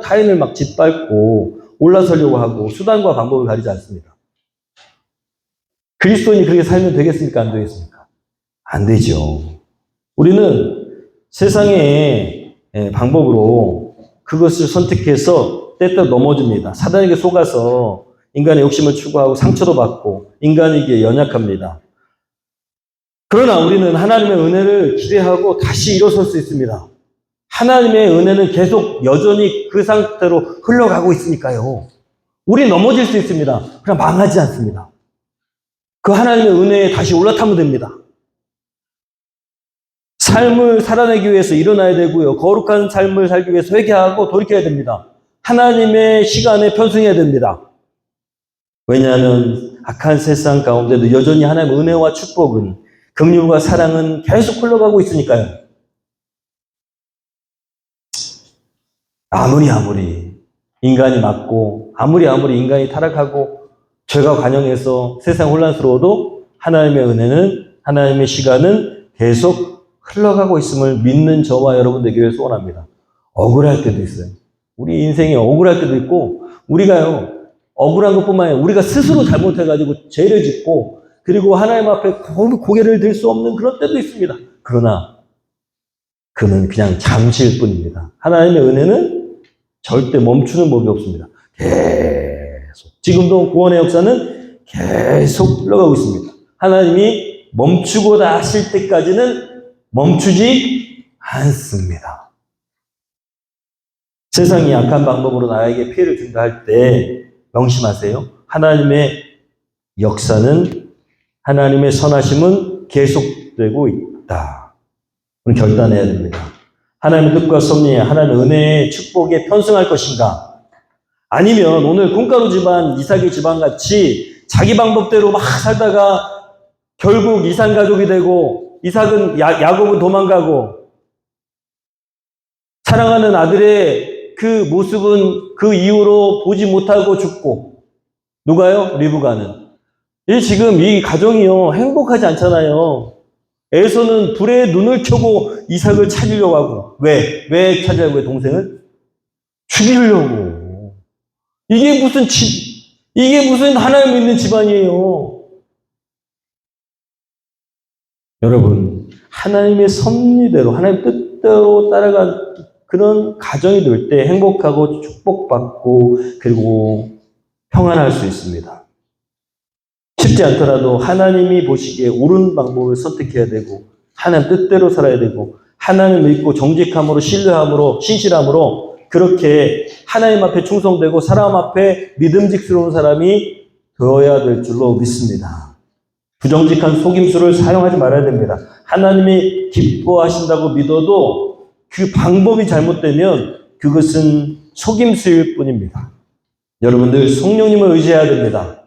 타인을 막 짓밟고 올라서려고 하고 수단과 방법을 가리지 않습니다. 그리스도인이 그렇게 살면 되겠습니까? 안 되겠습니까? 안 되죠. 우리는 세상의 방법으로 그것을 선택해서 때때로 넘어집니다. 사단에게 속아서 인간의 욕심을 추구하고 상처도 받고 인간에게 연약합니다. 그러나 우리는 하나님의 은혜를 기대하고 다시 일어설 수 있습니다. 하나님의 은혜는 계속 여전히 그 상태로 흘러가고 있으니까요. 우리 넘어질 수 있습니다. 그냥 망하지 않습니다. 그 하나님의 은혜에 다시 올라타면 됩니다. 삶을 살아내기 위해서 일어나야 되고요. 거룩한 삶을 살기 위해서 회개하고 돌이켜야 됩니다. 하나님의 시간에 편승해야 됩니다. 왜냐하면 악한 세상 가운데도 여전히 하나님의 은혜와 축복은 긍휼과 사랑은 계속 흘러가고 있으니까요. 아무리 인간이 맞고 아무리 인간이 타락하고 죄가 관영해서 세상 혼란스러워도 하나님의 은혜는, 하나님의 시간은 계속 흘러가고 있음을 믿는 저와 여러분 되기를 소원합니다. 억울할 때도 있어요. 우리 인생이 억울할 때도 있고, 우리가요, 억울한 것뿐만 아니라 우리가 스스로 잘못해가지고 죄를 짓고, 그리고 하나님 앞에 고개를 들 수 없는 그런 때도 있습니다. 그러나 그는 그냥 잠시일 뿐입니다. 하나님의 은혜는 절대 멈추는 법이 없습니다. 계속. 지금도 구원의 역사는 계속 흘러가고 있습니다. 하나님이 멈추고다 하실 때까지는 멈추지 않습니다. 세상이 악한 방법으로 나에게 피해를 준다 할 때 명심하세요. 하나님의 역사는, 하나님의 선하심은 계속되고 있다. 우리 결단해야 됩니다. 하나님의 뜻과 섭리에, 하나님의 은혜의 축복에 편승할 것인가? 아니면 오늘 콩가루 집안, 이삭의 집안 같이 자기 방법대로 막 살다가 결국 이삭 가족이 되고, 이삭은 야곱은 도망가고, 사랑하는 아들의 그 모습은 그 이후로 보지 못하고 죽고, 누가요? 리브가는. 지금 이 가정이요, 행복하지 않잖아요. 에서는 불에 눈을 켜고 이삭을 찾으려고 하고. 왜 찾으려고 해, 동생을? 죽이려고. 이게 무슨 하나님 믿는 집안이에요. 여러분, 하나님의 섭리대로, 하나님 뜻대로 따라간 그런 가정이 될 때 행복하고 축복받고 그리고 평안할 수 있습니다. 쉽지 않더라도 하나님이 보시기에 옳은 방법을 선택해야 되고, 하나님 뜻대로 살아야 되고, 하나님을 믿고 정직함으로, 신뢰함으로, 신실함으로 그렇게 하나님 앞에 충성되고 사람 앞에 믿음직스러운 사람이 되어야 될 줄로 믿습니다. 부정직한 속임수를 사용하지 말아야 됩니다. 하나님이 기뻐하신다고 믿어도 그 방법이 잘못되면 그것은 속임수일 뿐입니다. 여러분들 성령님을 의지해야 됩니다.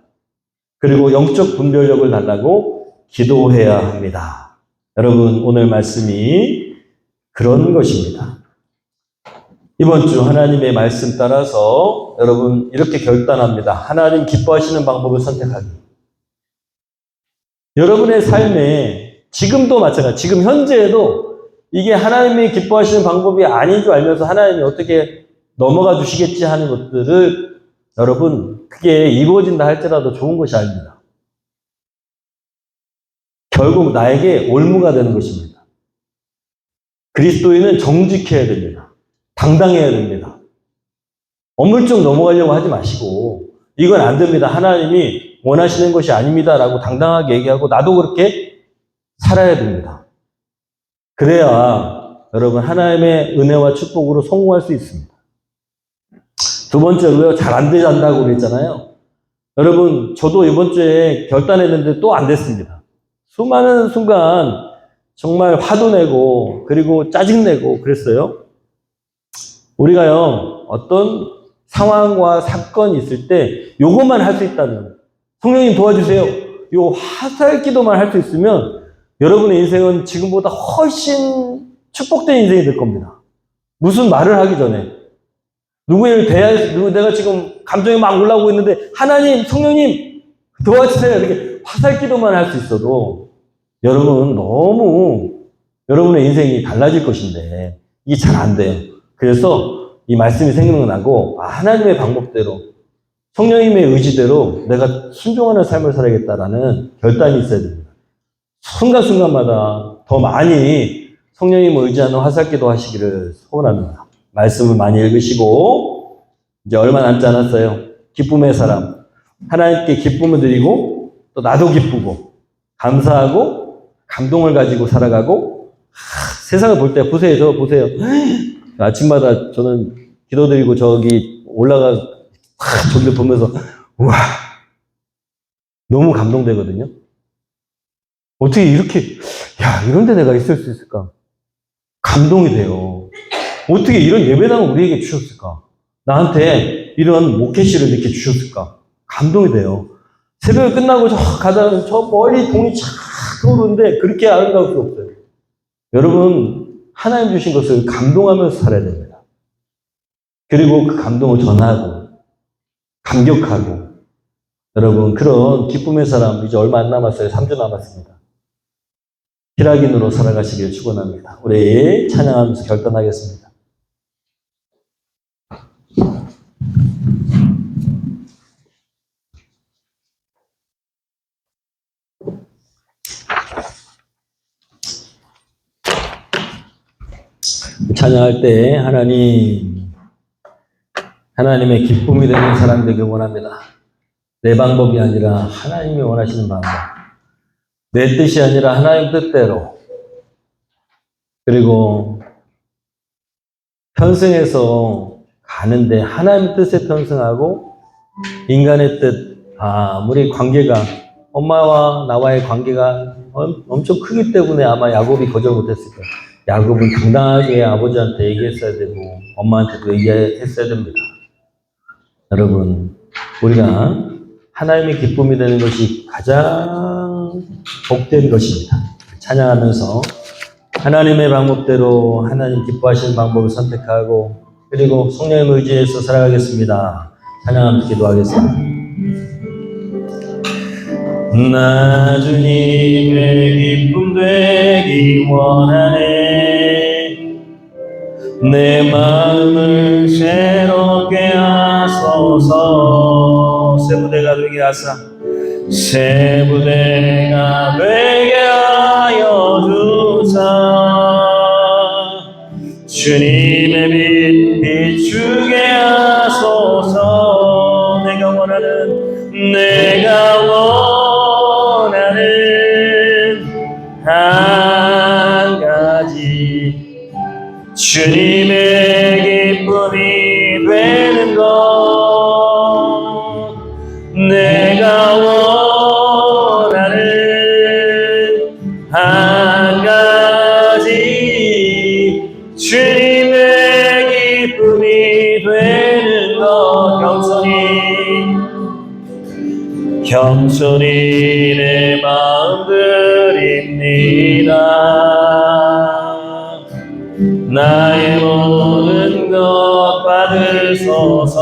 그리고 영적 분별력을 달라고 기도해야 합니다. 여러분, 오늘 말씀이 그런 것입니다. 이번 주 하나님의 말씀 따라서 여러분 이렇게 결단합니다. 하나님 기뻐하시는 방법을 선택하기. 여러분의 삶에 지금도 마찬가지, 지금 현재에도 이게 하나님이 기뻐하시는 방법이 아닌 줄 알면서 하나님이 어떻게 넘어가 주시겠지 하는 것들을 여러분 그게 이루어진다 할지라도 좋은 것이 아닙니다. 결국 나에게 올무가 되는 것입니다. 그리스도인은 정직해야 됩니다. 당당해야 됩니다. 어물쩍 넘어가려고 하지 마시고 이건 안 됩니다. 하나님이 원하시는 것이 아닙니다. 라고 당당하게 얘기하고 나도 그렇게 살아야 됩니다. 그래야 여러분 하나님의 은혜와 축복으로 성공할 수 있습니다. 두 번째로요. 잘 안 된다고 그랬잖아요. 여러분 저도 이번 주에 결단했는데 또 안 됐습니다. 수많은 순간 정말 화도 내고 그리고 짜증내고 그랬어요. 우리가요. 어떤 상황과 사건이 있을 때 요것만 할 수 있다면 성령님 도와주세요. 요 화살기도만 할 수 있으면 여러분의 인생은 지금보다 훨씬 축복된 인생이 될 겁니다. 무슨 말을 하기 전에 내가 지금 감정이 막 올라오고 있는데 하나님, 성령님 도와주세요. 이렇게 화살기도만 할 수 있어도 여러분 너무 여러분의 인생이 달라질 것인데 이게 잘 안 돼요. 그래서 이 말씀이 생각나고 하나님의 방법대로 성령님의 의지대로 내가 순종하는 삶을 살아야겠다라는 결단이 있어야 됩니다. 순간순간마다 더 많이 성령님을 의지하는 화살기도 하시기를 소원합니다. 말씀을 많이 읽으시고 이제 얼마 남지 않았어요. 기쁨의 사람. 하나님께 기쁨을 드리고 또 나도 기쁘고 감사하고 감동을 가지고 살아가고 세상을 볼 때 보세요. 저 보세요. 아침마다 저는 기도드리고 저기 올라가 저기를 보면서 우와 너무 감동되거든요. 어떻게 이렇게 이런 데 내가 있을 수 있을까? 감동이 돼요. 어떻게 이런 예배당을 우리에게 주셨을까? 나한테 이런 목회실을 이렇게 주셨을까? 감동이 돼요. 새벽에 끝나고 저 멀리 동이 쫙 차오르는데 그렇게 아름다울 수 없어요. 여러분, 하나님 주신 것을 감동하면서 살아야 됩니다. 그리고 그 감동을 전하고, 감격하고, 여러분, 그런 기쁨의 사람, 이제 얼마 안 남았어요. 3주 남았습니다. 희락인으로 살아가시길 축원합니다. 우리 찬양하면서 결단하겠습니다. 찬양할 때 하나님의 기쁨이 되는 사람 되길 원합니다. 내 방법이 아니라 하나님이 원하시는 방법. 내 뜻이 아니라 하나님 뜻대로. 그리고 편승해서 가는데 하나님 뜻에 편승하고 인간의 뜻, 아무리 관계가 엄마와 나와의 관계가 엄청 크기 때문에 아마 야곱이 거절 못했을 거예요. 야곱은 당당하게 아버지한테 얘기했어야 되고 엄마한테도 얘기했어야 됩니다. 여러분, 우리가 하나님의 기쁨이 되는 것이 가장 복된 것입니다. 찬양하면서 하나님의 방법대로 하나님 기뻐하시는 방법을 선택하고 그리고 성령의 의지에서 살아가겠습니다. 찬양하면서 기도하겠습니다. 나 주님의 기쁨 되기 원하네. 내 마음을 새롭게 하소서. 새 부대가 되게 하사 새 부대가 되게 하여 주사. 주님의 빛 비추게 하소서. 내가 원하는 한 가지 주님의 기쁨이 되는 것. 내가 원하는 한 가지 주님의 기쁨이 되는 것. 겸손히 내 마음 드립니다. 나의 모든 것 받으소서.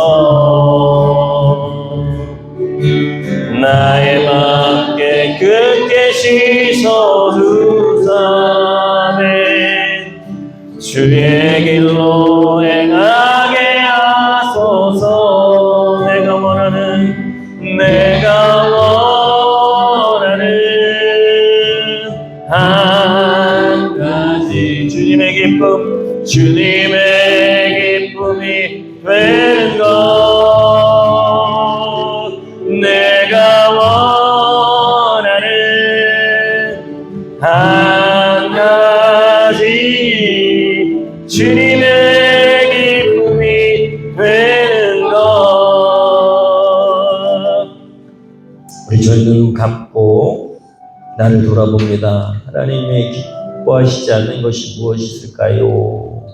나의 맘 깨끗게 씻어주사네. 주의 길로 행하게 하소서. 내가 원하는 한 가지 주님의 기쁨이 되는 것. 내가 원하는 한 가지 주님의 기쁨이 되는 것. 우리 저희 눈 감고 나를 돌아봅니다. 하나님의 기뻐하시지 않는 것이 무엇이 있을까요?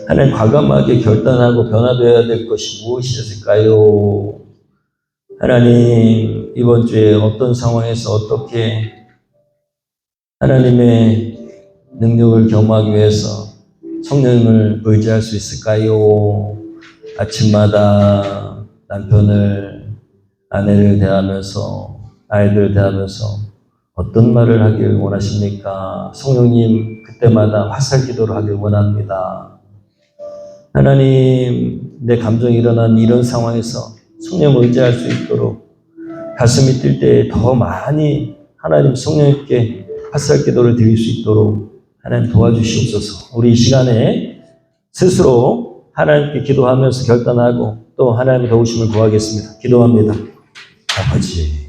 하나님 과감하게 결단하고 변화되어야 될 것이 무엇이 있을까요? 하나님 이번 주에 어떤 상황에서 어떻게 하나님의 능력을 경험하기 위해서 성령을 의지할 수 있을까요? 아침마다 남편을, 아내를 대하면서, 아이들을 대하면서 어떤 말을 하길 원하십니까? 성령님, 그때마다 화살 기도를 하길 원합니다. 하나님, 내 감정이 일어난 이런 상황에서 성령을 의지할 수 있도록 가슴이 뛸 때 더 많이 하나님 성령님께 화살 기도를 드릴 수 있도록 하나님 도와주시옵소서. 우리 이 시간에 스스로 하나님께 기도하면서 결단하고 또 하나님의 도우심을 구하겠습니다. 기도합니다. 아버지,